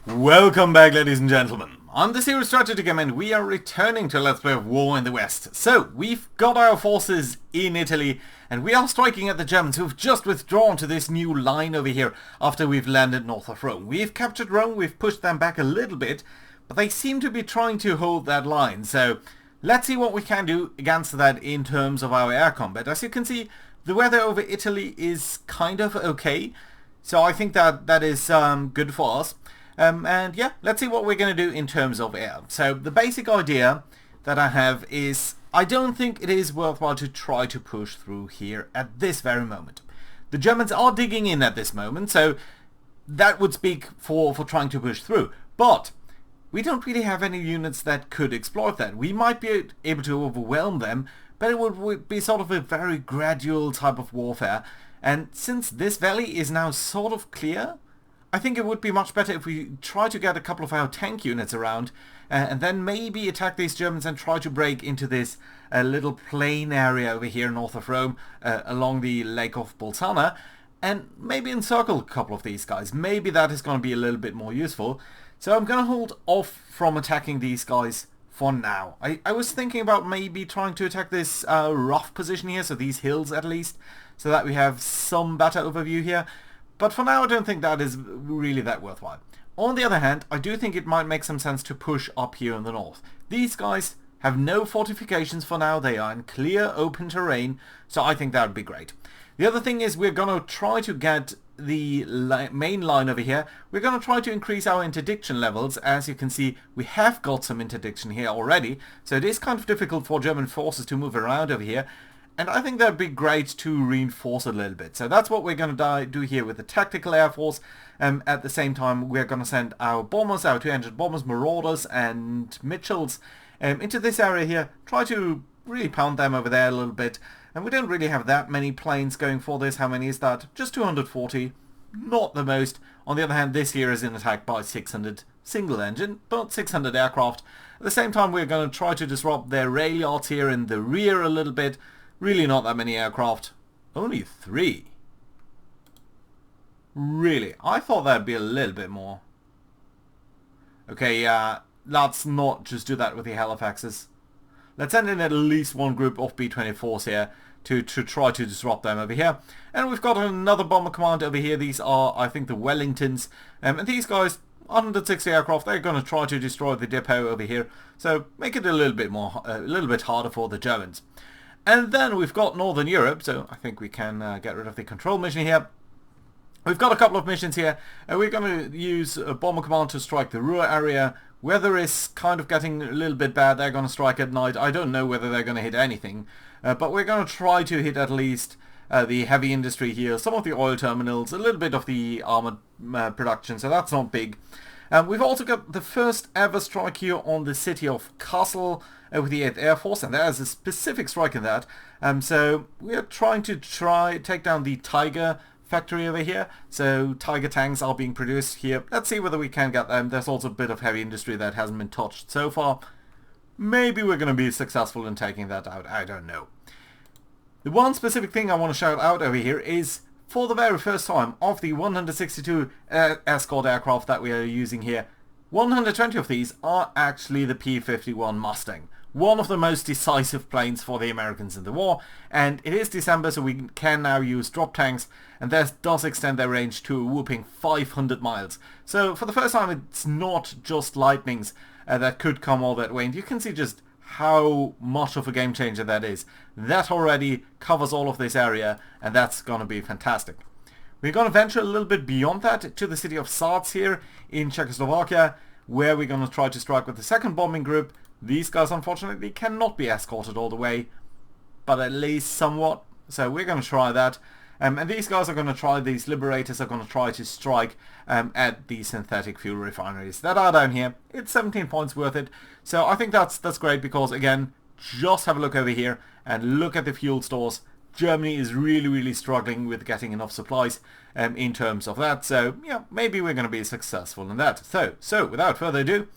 Welcome back, ladies and gentlemen. I'm the Serious Strategy Game and we are returning to Let's Play of War in the West. So, we've got our forces in Italy and we are striking at the Germans who've just withdrawn to this new line over here after we've landed north of Rome. We've captured Rome, we've pushed them back a little bit, but they seem to be trying to hold that line. So, let's see what we can do against that in terms of our air combat. As you can see, the weather over Italy is kind of okay. So I think that is good for us. And yeah, let's see what we're going to do in terms of air. So the basic idea that I have is I don't think it is worthwhile to try to push through here at this very moment. The Germans are digging in at this moment, so that would speak for trying to push through. But we don't really have any units that could exploit that. We might be able to overwhelm them, but it would be sort of a very gradual type of warfare. And since this valley is now sort of clear, I think it would be much better if we try to get a couple of our tank units around and then maybe attack these Germans and try to break into this little plain area over here north of Rome along the Lake of Bolsana and maybe encircle a couple of these guys. Maybe that is going to be a little bit more useful. So I'm going to hold off from attacking these guys for now. I was thinking about maybe trying to attack this rough position here, so these hills at least, so that we have some better overview here. But for now, I don't think that is really that worthwhile. On the other hand, I do think it might make some sense to push up here in the north. These guys have no fortifications for now. They are in clear, open terrain, so I think that would be great. The other thing is we're going to try to get the main line over here. We're going to try to increase our interdiction levels. As you can see, we have got some interdiction here already, so it is kind of difficult for German forces to move around over here. And I think that would be great to reinforce a little bit. So that's what we're going to do here with the Tactical Air Force. At the same time, we're going to send our bombers, our 200 bombers, Marauders and Mitchells into this area here. Try to really pound them over there a little bit. And we don't really have that many planes going for this. How many is that? Just 240. Not the most. On the other hand, this here is in attack by 600 single engine, but 600 aircraft. At the same time, we're going to try to disrupt their rail yards here in the rear a little bit. Really not that many aircraft. Only 3. Really? I thought that'd be a little bit more. Okay, let's not just do that with the Halifaxes. Let's send in at least one group of B-24s here to try to disrupt them over here. And we've got another bomber command over here. These are, I think, the Wellingtons. And these guys, 160 aircraft, they're going to try to destroy the depot over here. So make it a little bit harder for the Germans. And then we've got Northern Europe, so I think we can get rid of the control mission here. We've got a couple of missions here, and we're going to use a bomber command to strike the Ruhr area. Weather is kind of getting a little bit bad. They're going to strike at night. I don't know whether they're going to hit anything, but we're going to try to hit at least the heavy industry here, some of the oil terminals, a little bit of the armored production, so that's not big. We've also got the first ever strike here on the city of Kassel with the 8th Air Force, and there's a specific strike in that. So we're trying to take down the Tiger factory over here. So Tiger tanks are being produced here. Let's see whether we can get them. There's also a bit of heavy industry that hasn't been touched so far. Maybe we're going to be successful in taking that out. I don't know. The one specific thing I want to shout out over here is for the very first time of the 162 escort aircraft that we are using here, 120 of these are actually the P-51 Mustang. One of the most decisive planes for the Americans in the war, and it is December, so we can now use drop tanks, and this does extend their range to a whooping 500 miles. So for the first time, it's not just Lightnings that could come all that way, and you can see just how much of a game changer that is. That already covers all of this area, and that's going to be fantastic. We're going to venture a little bit beyond that to the city of Strats here in Czechoslovakia, where we're going to try to strike with the second bombing group. These guys unfortunately cannot be escorted all the way, but at least somewhat. So we're going to try that. And these guys are going to try, these liberators are going to try to strike at the synthetic fuel refineries that are down here. It's 17 points worth it. So I think that's great because, again, just have a look over here and look at the fuel stores. Germany is really struggling with getting enough supplies in terms of that. So, yeah, maybe we're going to be successful in that. So without further ado,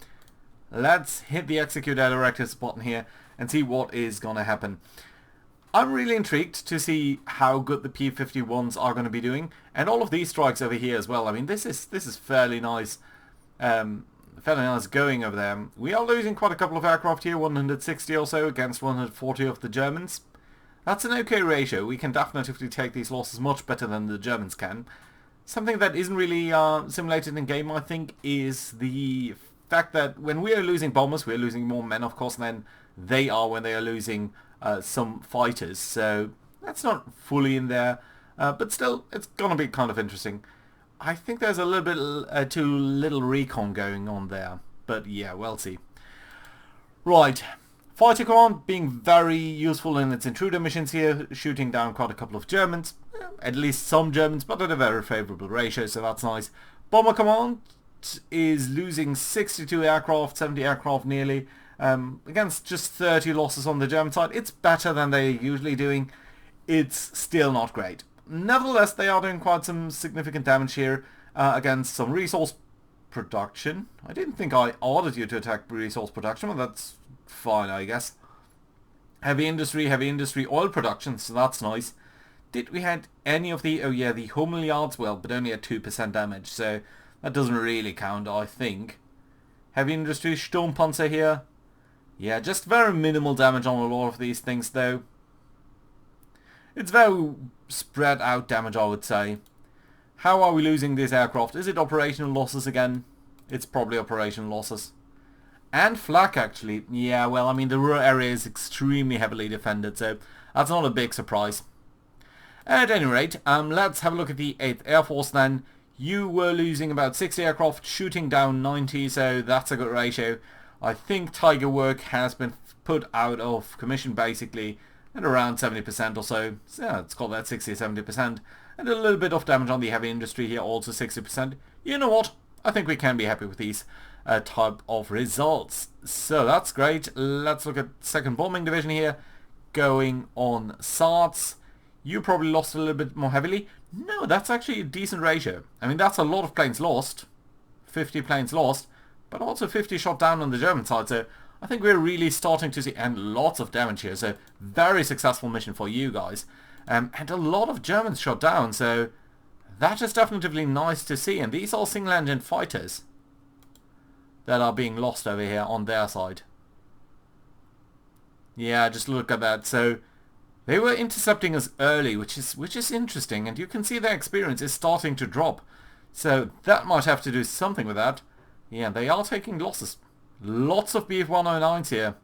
let's hit the execute directives button here and see what is going to happen. I'm really intrigued to see how good the P-51s are going to be doing, and all of these strikes over here as well. I mean, this is fairly nice. Fairly nice going over there. We are losing quite a couple of aircraft here, 160 or so against 140 of the Germans. That's an okay ratio. We can definitely take these losses much better than the Germans can. Something that isn't really simulated in game, I think, is the fact that when we are losing bombers, we're losing more men, of course, than they are when they are losing some fighters. So that's not fully in there, but still, it's going to be kind of interesting. I think there's a little bit too little recon going on there, but yeah, we'll see. Right. Fighter Command being very useful in its intruder missions here, shooting down quite a couple of Germans, at least some Germans, but at a very favourable ratio, so that's nice. Bomber Command is losing 62 aircraft, 70 aircraft nearly, against just 30 losses on the German side. It's better than they're usually doing. It's still not great. Nevertheless, they are doing quite some significant damage here against some resource production. I didn't think I ordered you to attack resource production, but that's fine, I guess. Heavy industry, oil production, so that's nice. Did we had any of the... Oh yeah, the Hummel yards, well, but only at 2% damage, so that doesn't really count, I think. Heavy industry, Sturmpanzer here. Yeah, just very minimal damage on a lot of these things, though. It's very spread out damage, I would say. How are we losing this aircraft? Is it operational losses again? It's probably operational losses. And flak, actually. Yeah, well, I mean, the rural area is extremely heavily defended, so that's not a big surprise. At any rate, let's have a look at the 8th Air Force then. You were losing about 60 aircraft, shooting down 90, so that's a good ratio. I think Tiger work has been put out of commission, basically, at around 70% or so. So yeah, let's call that 60-70%. And a little bit of damage on the heavy industry here, also 60%. You know what? I think we can be happy with these type of results. So that's great. Let's look at 2nd Bombing Division here. Going on Strats. You probably lost a little bit more heavily. No, that's actually a decent ratio. I mean, that's a lot of planes lost. 50 planes lost. But also 50 shot down on the German side. So I think we're really starting to see... And lots of damage here. So very successful mission for you guys. And a lot of Germans shot down. So that is definitely nice to see. And these are single engine fighters that are being lost over here on their side. Yeah, just look at that. So they were intercepting us early, which is interesting, and you can see their experience is starting to drop. So that might have to do something with that. Yeah, they are taking losses. Lots of Bf-109s here.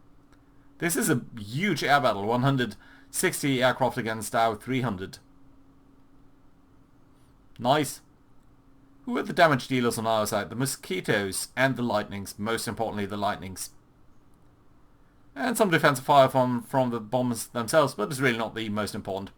This is a huge air battle. 160 aircraft against our 300. Nice. Who are the damage dealers on our side? The Mosquitoes and the Lightnings. Most importantly, the Lightnings. And some defensive fire from the bombers themselves, but it's really not the most important.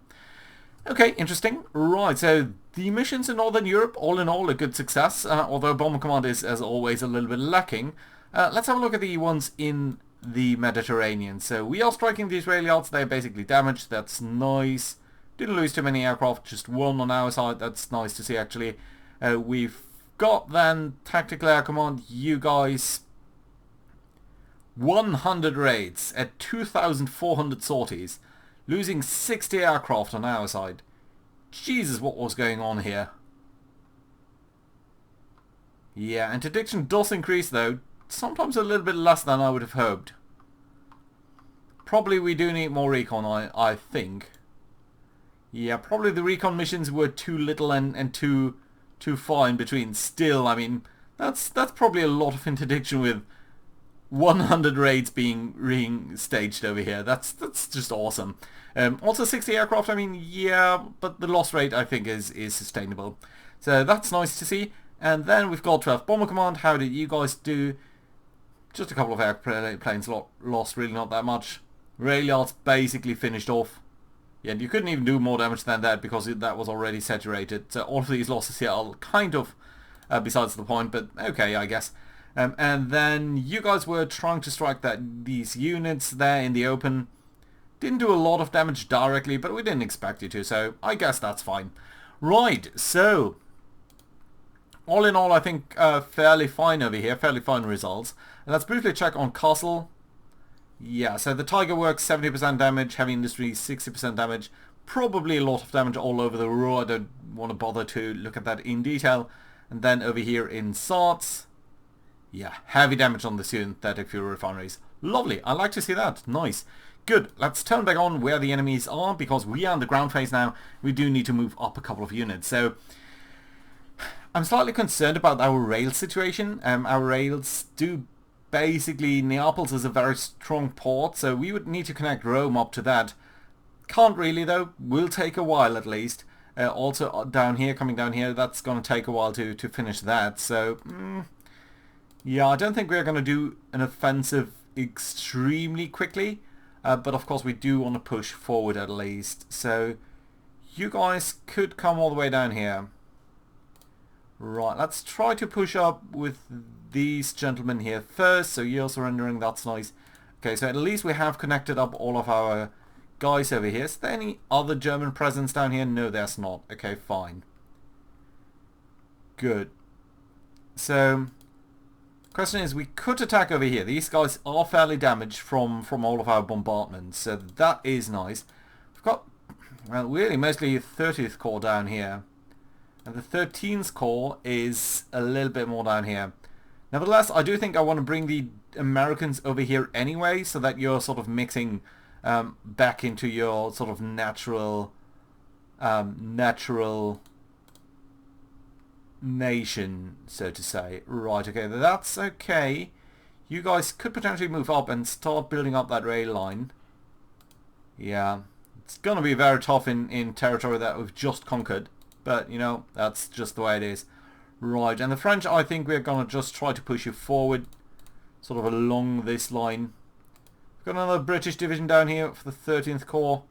Okay, interesting. Right, so the missions in Northern Europe, all in all, a good success, although Bomber Command is, as always, a little bit lacking. Let's have a look at the ones in the Mediterranean. So we are striking the Israeli yards. They're basically damaged. That's nice. Didn't lose too many aircraft, just one on our side. That's nice to see, actually. We've got then Tactical Air Command, you guys. 100 raids at 2,400 sorties. Losing 60 aircraft on our side. Jesus, what was going on here? Yeah, interdiction does increase though. Sometimes a little bit less than I would have hoped. Probably we do need more recon, I think. Yeah, probably the recon missions were too little and too far in between. Still, I mean, that's probably a lot of interdiction with 100 raids being staged over here. That's just awesome. Also 60 aircraft, I mean, yeah, but the loss rate I think is sustainable. So that's nice to see. And then we've got 12th Bomber Command. How did you guys do? Just a couple of airplanes lost, really not that much. Rail yards basically finished off. Yeah, and you couldn't even do more damage than that because that was already saturated. So all of these losses here are kind of besides the point, but okay, I guess. And then you guys were trying to strike these units there in the open. Didn't do a lot of damage directly, but we didn't expect you to, so I guess that's fine. Right, so all in all, I think fairly fine over here, fairly fine results. And let's briefly check on Castle. Yeah, so the Tiger works 70% damage, Heavy Industry 60% damage. Probably a lot of damage all over the Ruhr. I don't want to bother to look at that in detail. And then over here in Strats, Yeah, heavy damage on the synthetic fuel refineries. Lovely, I like to see that. Nice. Good, let's turn back on where the enemies are, because we are in the ground phase now. We do need to move up a couple of units. So, I'm slightly concerned about our rail situation. Our rails do basically... Neapolis is a very strong port, so we would need to connect Rome up to that. Can't really though. Will take a while at least. Also down here, coming down here, that's going to take a while to finish that. So, yeah, I don't think we're going to do an offensive extremely quickly. But of course we do want to push forward at least. So, you guys could come all the way down here. Right, let's try to push up with these gentlemen here first. So you're surrendering, that's nice. Okay, so at least we have connected up all of our guys over here. Is there any other German presence down here? No, there's not. Okay, fine. Good. So, question is, we could attack over here. These guys are fairly damaged from all of our bombardments, so that is nice. We've got, well, really mostly 30th Corps down here. And the 13th Corps is a little bit more down here. Nevertheless, I do think I want to bring the Americans over here anyway, so that you're sort of mixing back into your sort of natural nation, so to say. Right, okay, that's okay. You guys could potentially move up and start building up that rail line. Yeah, it's going to be very tough in territory that we've just conquered. But, you know, that's just the way it is. Right, and the French, I think we're going to just try to push you forward, sort of along this line. We've got another British division down here for the 13th Corps.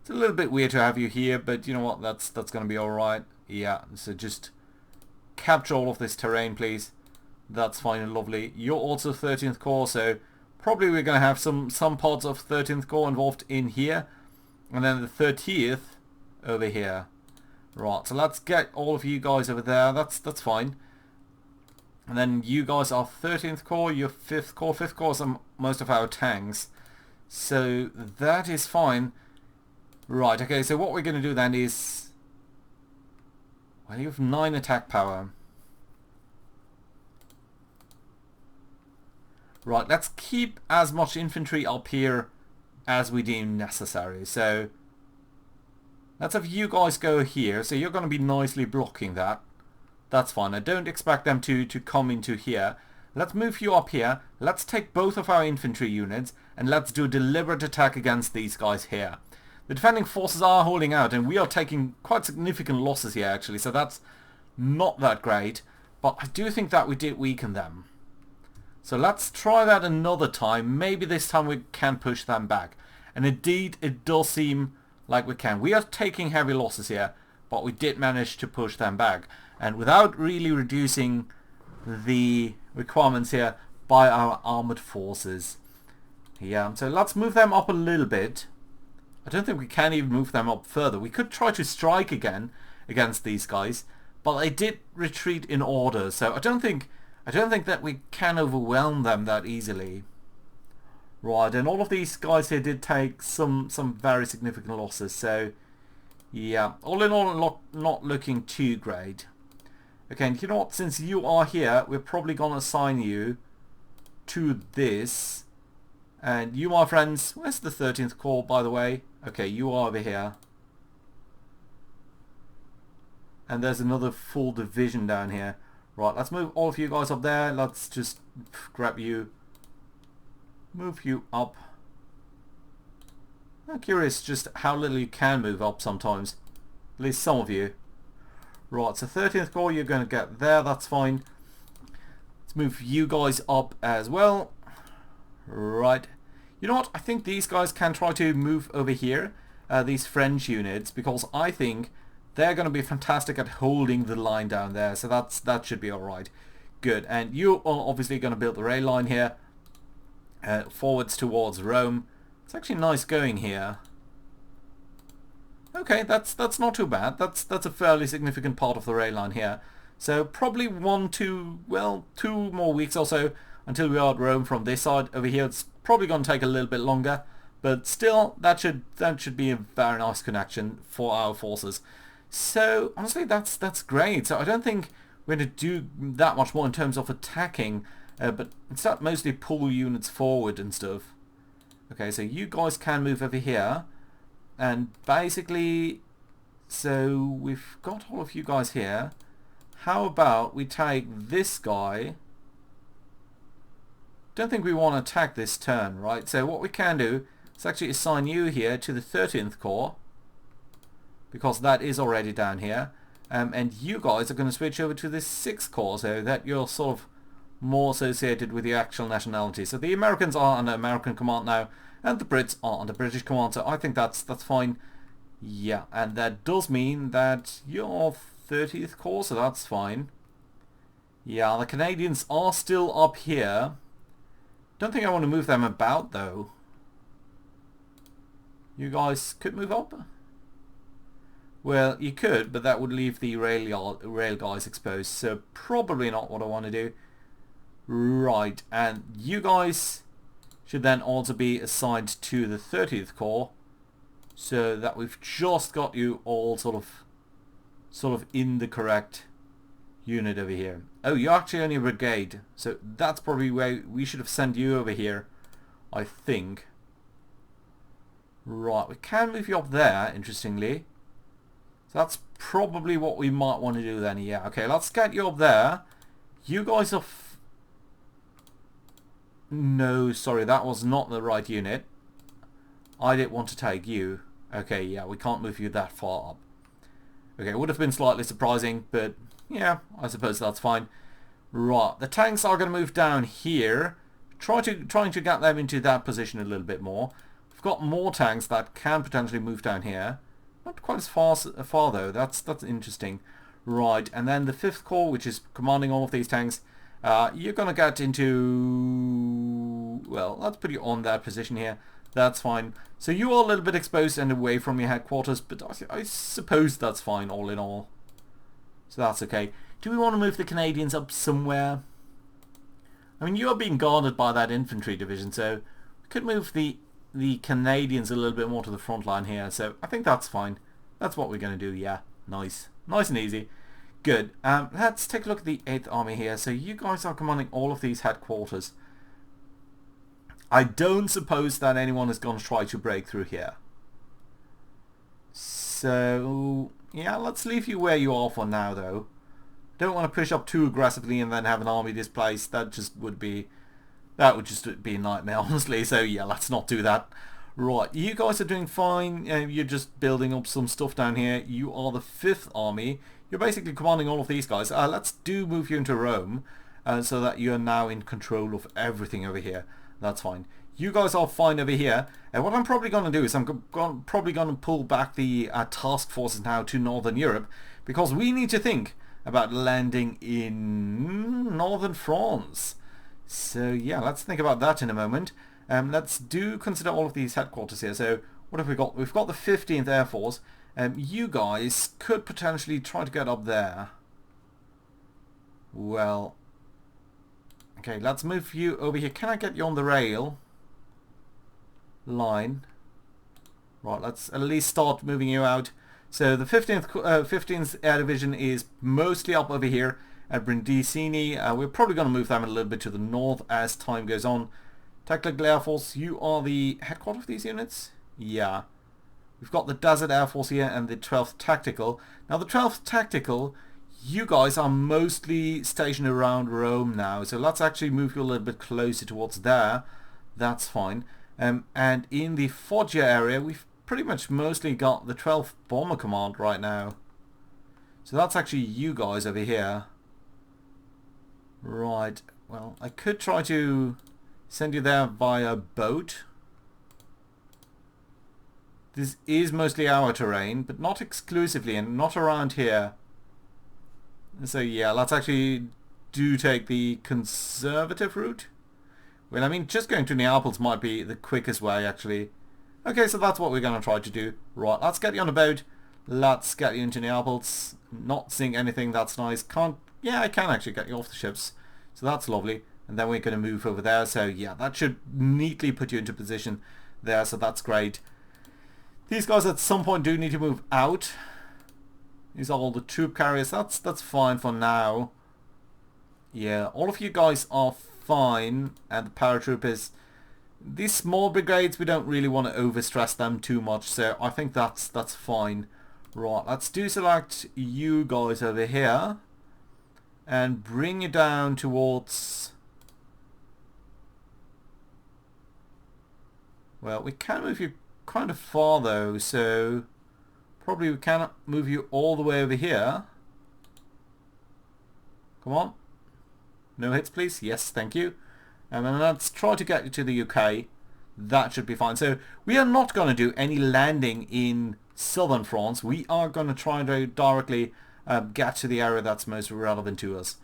It's a little bit weird to have you here, but you know what, that's going to be alright. Yeah, so just capture all of this terrain, please. That's fine and lovely. You're also 13th Corps, so probably we're going to have some parts of 13th Corps involved in here. And then the 30th over here. Right, so let's get all of you guys over there. That's fine. And then you guys are 13th Corps, you're 5th Corps. 5th Corps are most of our tanks. So that is fine. Right, okay, so what we're going to do then is... Well, you have 9 attack power. Right, let's keep as much infantry up here as we deem necessary. So... let's have you guys go here. So you're going to be nicely blocking that. That's fine. I don't expect them to come into here. Let's move you up here. Let's take both of our infantry units and let's do a deliberate attack against these guys here. The defending forces are holding out and we are taking quite significant losses here actually. So that's not that great. But I do think that we did weaken them. So let's try that another time. Maybe this time we can push them back. And indeed it does seem... like we can. We are taking heavy losses here, but we did manage to push them back. And without really reducing the requirements here by our armored forces. Yeah, so let's move them up a little bit. I don't think we can even move them up further. We could try to strike again against these guys, but they did retreat in order. So I don't think that we can overwhelm them that easily. Right, and all of these guys here did take some very significant losses, so yeah, all in all not looking too great. Okay, and you know what, since you are here, we're probably going to assign you to this. And you, my friends, where's the 13th Corps, by the way? Okay, you are over here. And there's another full division down here. Right, let's move all of you guys up there. Let's just grab you. Move you up. I'm curious just how little you can move up sometimes. At least some of you. Right, so 13th Corps you're going to get there, that's fine. Let's move you guys up as well. Right. You know what, I think these guys can try to move over here. These French units, because I think they're going to be fantastic at holding the line down there. So that should be alright. Good. And you are obviously going to build the rail line here. Forwards towards Rome. It's actually nice going here. Okay, that's not too bad. That's a fairly significant part of the rail line here. So probably 2 more weeks or so until we are at Rome from this side. Over here it's probably going to take a little bit longer, but still that should be a very nice connection for our forces. So honestly that's great. So I don't think we're going to do that much more in terms of attacking but instead mostly pull units forward and stuff. Okay, so you guys can move over here, and basically, so we've got all of you guys here. How about we take this guy? Don't think we want to attack this turn, right? So what we can do is actually assign you here to the 13th Corps, because that is already down here. And you guys are going to switch over to the 6th Corps, so that you're sort of more associated with the actual nationality. So the Americans are under American command now, and the Brits are under British command, so I think that's fine. Yeah, and that does mean that you're 30th Corps, so that's fine. Yeah, the Canadians are still up here. Don't think I want to move them about, though. You guys could move up. Well, you could, but that would leave the rail guys exposed, so probably not what I want to do. Right, and you guys should then also be assigned to the 30th Corps, so that we've just got you all sort of in the correct unit over here. Oh, you're actually only a brigade, so that's probably where we should have sent you over here, I think. Right, we can move you up there, interestingly. So that's probably what we might want to do then. Yeah, okay, let's get you up there. You guys are... No, sorry, that was not the right unit. I didn't want to take you. Okay, yeah, we can't move you that far up. Okay, it would have been slightly surprising, but yeah, I suppose that's fine. Right, the tanks are going to move down here. Trying to get them into that position a little bit more. We've got more tanks that can potentially move down here. Not quite as far though. That's interesting. Right, and then the 5th Corps, which is commanding all of these tanks, you're going to get into... Well, let's put you on that position here. That's fine. So you are a little bit exposed and away from your headquarters, but I suppose that's fine all in all. So that's okay. Do we want to move the Canadians up somewhere? I mean, you are being guarded by that infantry division, so we could move the Canadians a little bit more to the front line here. So I think that's fine. That's what we're going to do, yeah. Nice. Nice and easy. Good. Let's take a look at the 8th Army here. So you guys are commanding all of these headquarters. I don't suppose that anyone is going to try to break through here. So, yeah, let's leave you where you are for now, though. Don't want to push up too aggressively and then have an army displaced. That would just be a nightmare, honestly. So, yeah, let's not do that. Right, you guys are doing fine. You're just building up some stuff down here. You are the 5th Army. You're basically commanding all of these guys. Let's move you into Rome so that you are now in control of everything over here. That's fine. You guys are fine over here. And what I'm probably going to do is I'm probably going to pull back the task forces now to Northern Europe, because we need to think about landing in Northern France. So yeah, let's think about that in a moment. Let's consider all of these headquarters here. So what have we got? We've got the 15th Air Force. You guys could potentially try to get up there. Well, okay, let's move you over here. Can I get you on the rail line? Right, let's at least start moving you out. So the 15th Air Division is mostly up over here at Brindisi. We're probably going to move them a little bit to the north as time goes on. Tactical Air Force, you are the headquarters of these units? Yeah. We've got the Desert Air Force here and the 12th Tactical. Now the 12th Tactical, you guys are mostly stationed around Rome now. So let's actually move you a little bit closer towards there. That's fine. And in the Foggia area, we've pretty much mostly got the 12th Bomber Command right now. So that's actually you guys over here. Right. Well, I could try to send you there via boat. This is mostly our terrain, but not exclusively, and not around here. So yeah, let's actually take the conservative route. Well, I mean, just going to Neapolis might be the quickest way, actually. Okay, so that's what we're going to try to do. Right, let's get you on a boat. Let's get you into Neapolis. Not seeing anything, that's nice. Yeah, I can actually get you off the ships. So that's lovely. And then we're going to move over there. So yeah, that should neatly put you into position there. So that's great. These guys at some point do need to move out. These are all the troop carriers. That's fine for now. Yeah, all of you guys are fine. And the paratroopers, these small brigades, we don't really want to overstress them too much, so I think that's fine. Right, let's deselect you guys over here and bring you down towards... Well, we can move you kind of far though, so probably we cannot move you all the way over here. Come on. No hits, please. Yes, thank you. And then let's try to get you to the UK. That should be fine. So we are not going to do any landing in southern France. We are going to try to directly get to the area that's most relevant to us.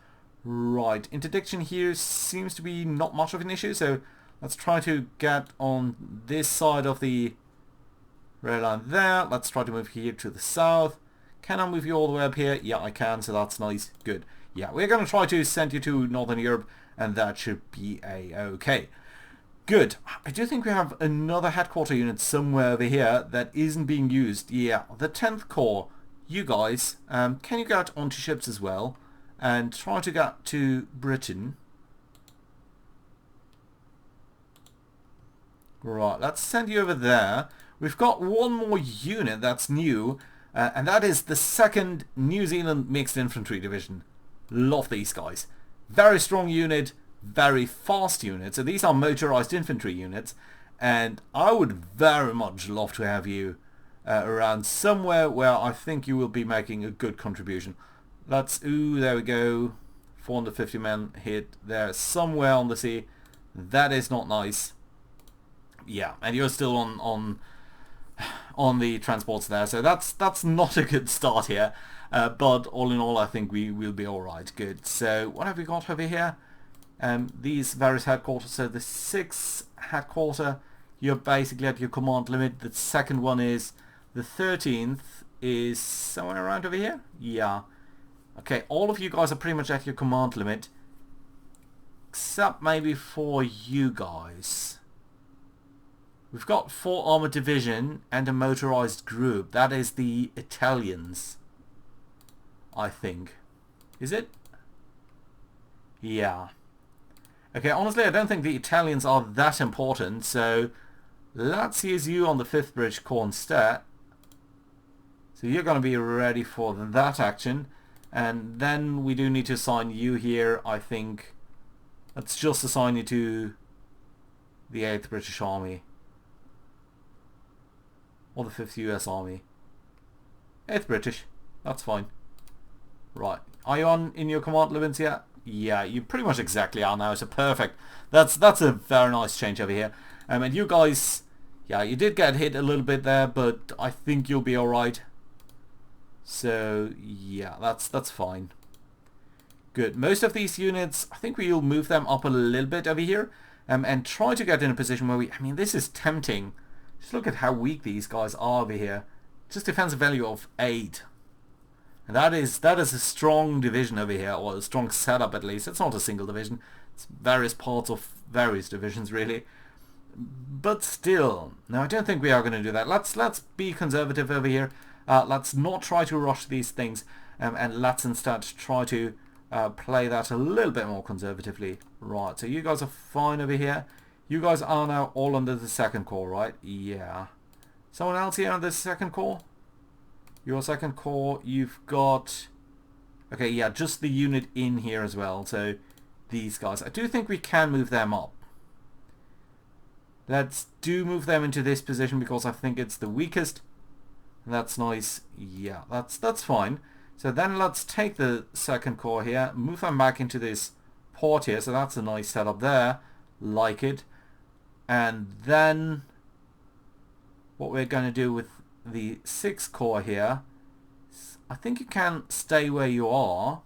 Right. Interdiction here seems to be not much of an issue. So let's try to get on this side of the rail line there. Let's try to move here to the south. Can I move you all the way up here? Yeah, I can. So that's nice. Good. Yeah, we're going to try to send you to Northern Europe, and that should be a-okay. Good. I do think we have another headquarter unit somewhere over here that isn't being used. Yeah, the 10th Corps. You guys, can you get onto ships as well and try to get to Britain? Right, let's send you over there. We've got one more unit that's new, and that is the 2nd New Zealand Mixed Infantry Division. Love these guys. Very strong unit, very fast unit. So these are motorized infantry units, and I would very much love to have you around somewhere where I think you will be making a good contribution. Let's, ooh, there we go. 450 men hit there somewhere on the sea. That is not nice. Yeah, and you're still on the transports there, so that's not a good start here. But all in all, I think we will be alright. Good. So what have we got over here? These various headquarters. So the 6th headquarter, you're basically at your command limit. The 2nd one is, the 13th is somewhere around over here. Yeah. Okay, all of you guys are pretty much at your command limit, except maybe for you guys. We've got 4 armored division and a motorized group. That is the Italians, I think. Is it? Yeah. Okay, honestly, I don't think the Italians are that important, so let's use you on the 5th British Corps instead. So you're going to be ready for that action. And then we do need to assign you here, I think. Let's just assign you to the 8th British Army. Or the 5th US Army. 8th British. That's fine. Right. Are you on in your command limits yet? Yeah, you pretty much exactly are now, so perfect. That's a very nice change over here. And you guys, yeah, you did get hit a little bit there, but I think you'll be alright. So, yeah, that's fine. Good. Most of these units, I think we'll move them up a little bit over here. And try to get in a position where we, I mean, this is tempting. Just look at how weak these guys are over here. Just defensive value of 8. And that is a strong division over here, or a strong setup at least. It's not a single division. It's various parts of various divisions really. But still, no, I don't think we are going to do that. Let's be conservative over here. Let's not try to rush these things, and let's instead try to play that a little bit more conservatively. Right, so you guys are fine over here. You guys are now all under the 2nd Corps, right? Yeah. Someone else here on the 2nd Corps? Your 2nd Corps, you've got... Okay, yeah, just the unit in here as well. So, these guys. I do think we can move them up. Let's move them into this position because I think it's the weakest. That's nice. Yeah, that's fine. So then let's take the 2nd Corps here, move them back into this port here. So that's a nice setup there. Like it. And then what we're going to do with the 6th Corps here, I think you can stay where you are,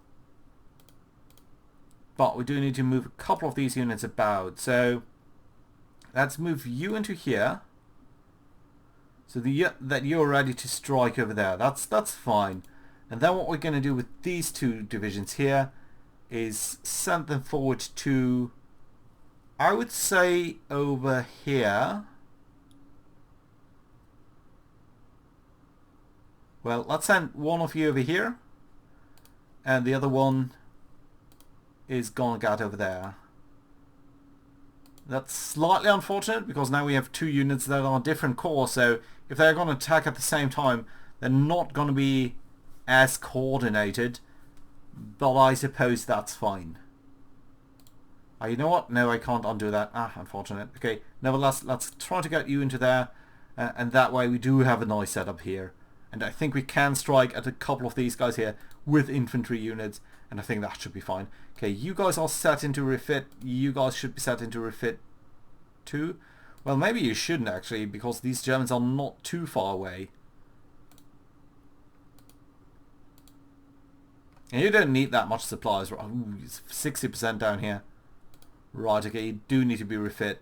but we do need to move a couple of these units about. So let's move you into here, so that you're ready to strike over there. That's fine. And then what we're going to do with these 2 divisions here is send them forward to, I would say, over here. Well, let's send one of you over here, and the other one is gonna get over there. That's slightly unfortunate because now we have two units that are different core, so if they're going to attack at the same time, they're not going to be as coordinated, but I suppose that's fine. You know what? No, I can't undo that. Unfortunate. Okay, nevertheless, let's try to get you into there, and that way we do have a nice setup here. And I think we can strike at a couple of these guys here with infantry units, and I think that should be fine. Okay, you guys are set into refit. You guys should be set into refit too. Well, maybe you shouldn't actually, because these Germans are not too far away. And you don't need that much supplies. Ooh, it's 60% down here. Right, okay, you do need to be refit.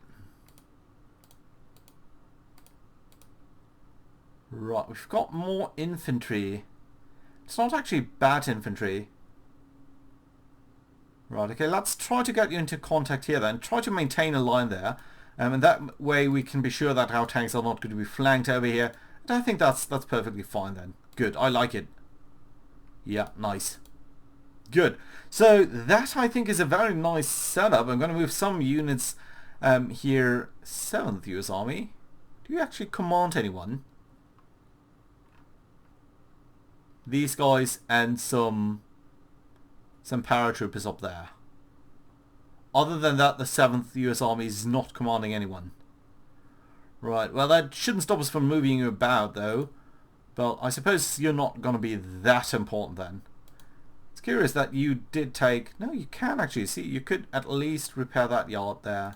Right, we've got more infantry. It's not actually bad infantry. Right, okay, let's try to get you into contact here then. Try to maintain a line there. And that way we can be sure that our tanks are not going to be flanked over here. And I think that's perfectly fine then. Good, I like it. Yeah, nice. Good. So that I think is a very nice setup. I'm going to move some units here. 7th US Army. Do you actually command anyone? These guys and some paratroopers up there. Other than that, the 7th US Army is not commanding anyone. Right, well that shouldn't stop us from moving you about though. But I suppose you're not going to be that important then. It's curious that you did take... No, you can actually. See, you could at least repair that yard there.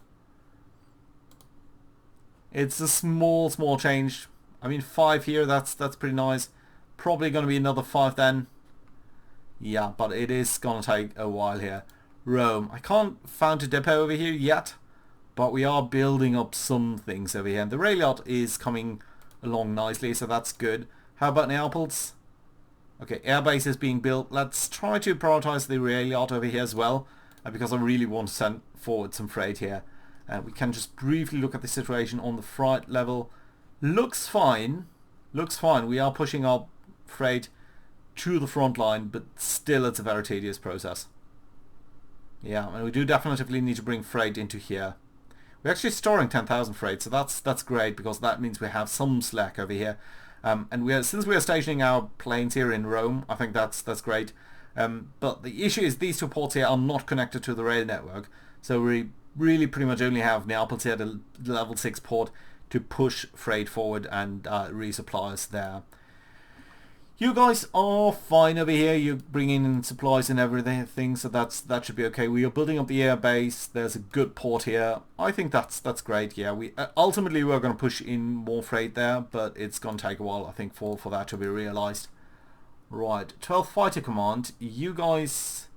It's a small change. I mean, 5 here, that's pretty nice. Probably going to be another 5 then. Yeah, but it is going to take a while here. Rome. I can't found a depot over here yet, but we are building up some things over here. And the rail yard is coming along nicely, so that's good. How about Naples? Okay, airbase is being built. Let's try to prioritize the rail yard over here as well, because I really want to send forward some freight here. We can just briefly look at the situation on the freight level. Looks fine. Looks fine. We are pushing our freight to the front line, but still it's a very tedious process. Yeah, and we do definitely need to bring freight into here. We're actually storing 10,000 freight, so that's great, because that means we have some slack over here. And since we are stationing our planes here in Rome, I think that's great. But the issue is these two ports here are not connected to the rail network, so we really pretty much only have Naples here, the level 6 port, to push freight forward and resupply us there. You guys are fine over here. You're bringing in supplies and everything, so that should be okay. We are building up the air base. There's a good port here. I think that's great. Yeah, we ultimately we're going to push in more freight there, but it's going to take a while, I think, for that to be realized. Right, 12th Fighter Command. You guys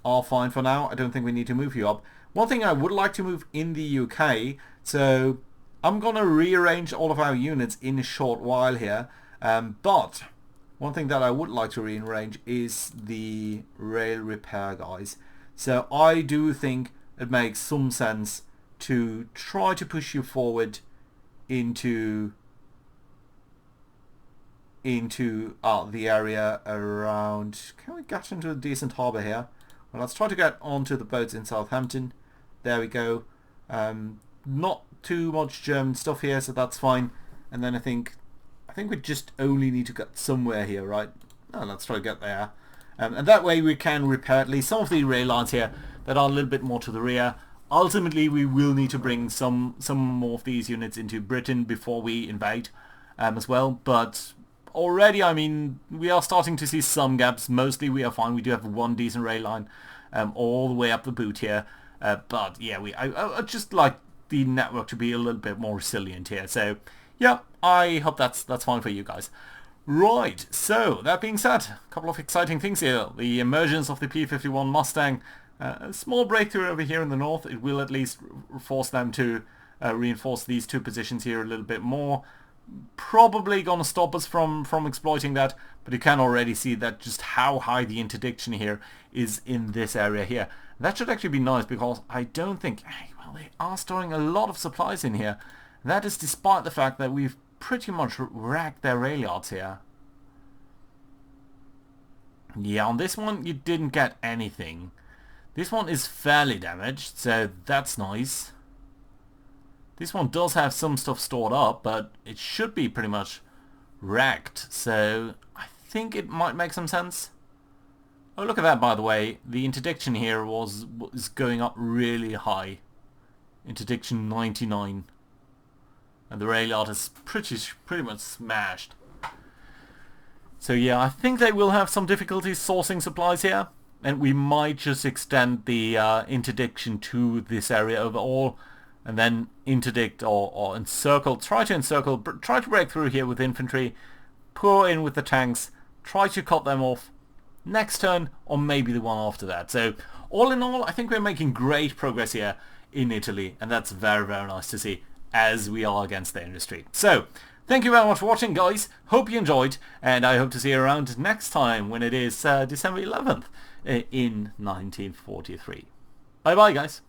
are fine for now. I don't think we need to move you up. One thing I would like to move in the UK, so I'm going to rearrange all of our units in a short while here, but one thing that I would like to rearrange is the rail repair guys. So I do think it makes some sense to try to push you forward into the area around... Can we get into a decent harbour here? Well, let's try to get onto the boats in Southampton. There we go. Not too much German stuff here, so that's fine. And then I think we just only need to get somewhere here, right? Oh, let's try to get there. And that way we can repair at least some of the rail lines here that are a little bit more to the rear. Ultimately, we will need to bring some more of these units into Britain before we invade as well. But already, I mean, we are starting to see some gaps. Mostly we are fine. We do have one decent rail line all the way up the boot here. But yeah, I just like the network to be a little bit more resilient here. So yeah, I hope that's fine for you guys. Right, so that being said, a couple of exciting things here. The emergence of the P-51 Mustang, a small breakthrough over here in the north. It will at least force them to reinforce these two positions here a little bit more. Probably gonna stop us from exploiting that, but you can already see that just how high the interdiction here is in this area here. That should actually be nice, because I don't think... Well, they are storing a lot of supplies in here. That is despite the fact that we've pretty much wrecked their rail yards here. Yeah, on this one you didn't get anything. This one is fairly damaged, so that's nice. This one does have some stuff stored up, but it should be pretty much wrecked, so I think it might make some sense. Oh, look at that, by the way. The interdiction here is going up really high. Interdiction 99. And the rail yard is pretty much smashed. So yeah, I think they will have some difficulties sourcing supplies here. And we might just extend the interdiction to this area overall. And then interdict or encircle, try to break through here with infantry. Pour in with the tanks. Try to cut them off next turn, or maybe the one after that. So all in all, I think we're making great progress here in Italy, and that's very, very nice to see, as we are against the industry. So thank you very much for watching, guys. Hope you enjoyed, and I hope to see you around next time when it is December 11th in 1943. Bye bye, guys.